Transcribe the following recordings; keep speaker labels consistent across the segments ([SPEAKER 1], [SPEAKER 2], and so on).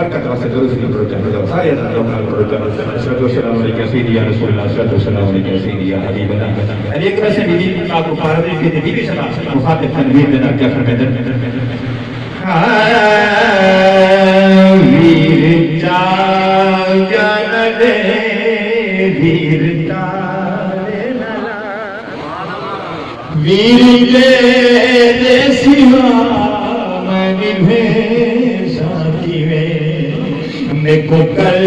[SPEAKER 1] बरकत वास्ते दुरूद की पढ़ते हैं सारे रमजान पढ़ते हैं सल्लल्लाहु अलैहि वसल्लम या रसूलुल्लाह सल्लल्लाहु अलैहि वसल्लम या हबीबल्लाह अली एक वैसे बीवी आपको फारदी के बीवी सदा मुखातिब तनवीर देना क्या फरमाते हैं वीर जागन दे वीर तारे नला वीर दे सिवा मैं साथी में को कल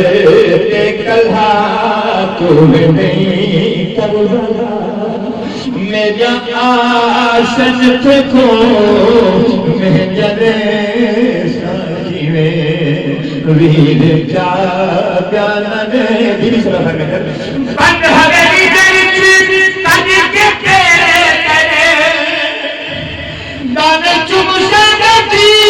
[SPEAKER 1] कल्हा तुम्हें नहीं करबला मेरा आसन को मैं जले साथी में वीर जा प्याने वीर सला में बंद हवेली तेरी तज के करे दाने चुम से गती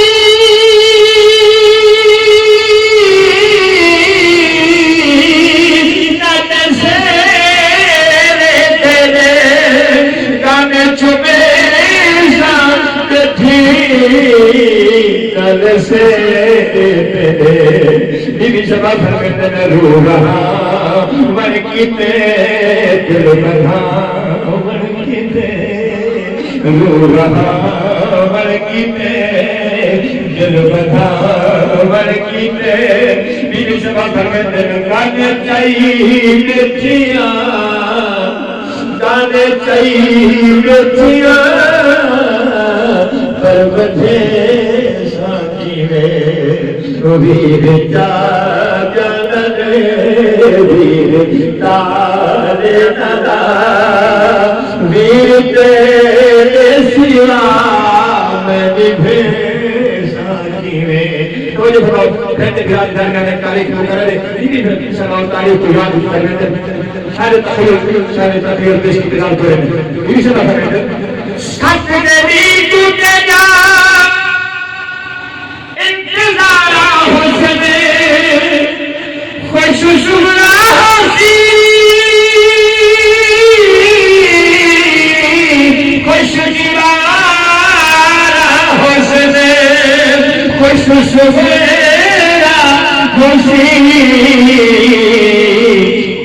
[SPEAKER 1] से बीवी सभा फरमाते हैं रो रहा मन कीते दिल बना मन कीते रो रहा मन कीते दिल बना मन कीते बीवी सभा फरमाते हैं गाने चाहिए चिया गाने चाहिए चिया पर बजे वीर जागन वीर तारे नला वीर तेरे सिवा मैं निभे साथी में तो जो कहते बिराद दरगाह तारीख में कर रहे दीदी सलाम तारीख को याद करते सारे तकबीर पेश की बिराद करें दीदी सलाम करते सच देवी टूटे जा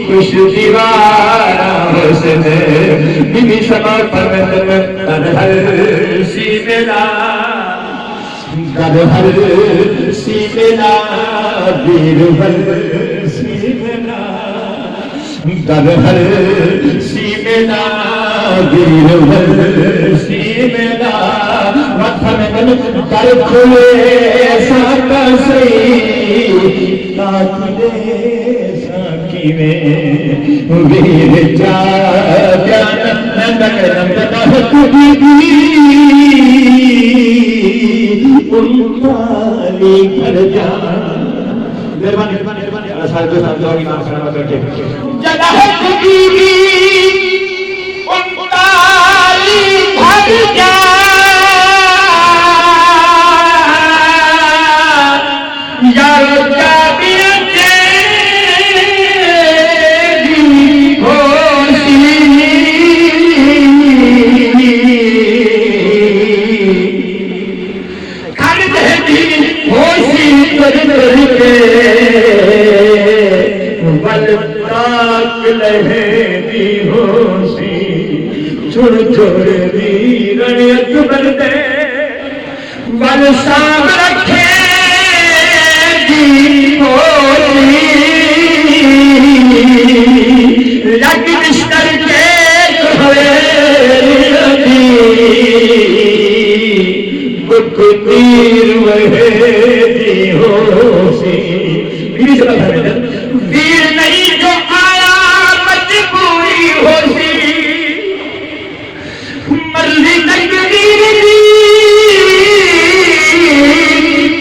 [SPEAKER 1] खुश दीवारा हुस्न बीवी सभा फरमाते हैं हर सी मेला हर सी मेला बीरबल सी मेला हर सी मेला बीरबल सी मेला माथा में बन कर खोले साका सही ताकि साकी में वीर जा प्यान नंदन नंदन तुझी उन्ताली कर जा मेहरबानी मेहरबानी सारे दोस्त और इमाम सलाम करके जदा है तुझी उन्ताली कर जा यारो छोड़ छोड़ वीरण अकबर दे बल साम रखे लग बिस्तर के बुक तीर वही होशी वीर नहीं जो आया मजबूरी होशी मर्जी तकदीर दी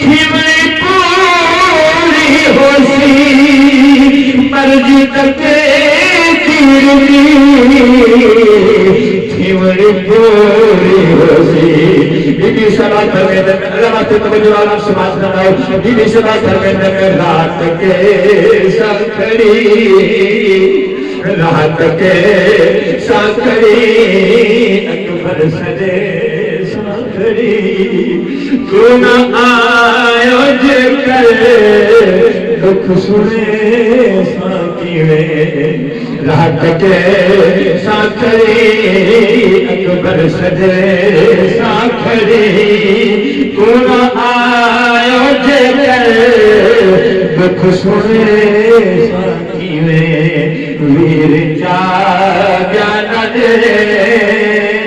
[SPEAKER 1] खिमरी पूरी होशी मर्जी तकदीर दी खिमरी पूरी होशी बीबी सभा धर्मेंद्र अल्लाह तवज्जो आलम समाज बनाओ बीबी सभा धर्मेंद्र में रात के संकड़ी रात के संकड़ी अकबर सजे संकड़ी तू न आयो जे कर दुख सुने साकीवे रात के साखड़ी अकबर सजे साखड़ी कौन आयो जेकर दुख सुने साकीवे वीर जाग्या न दे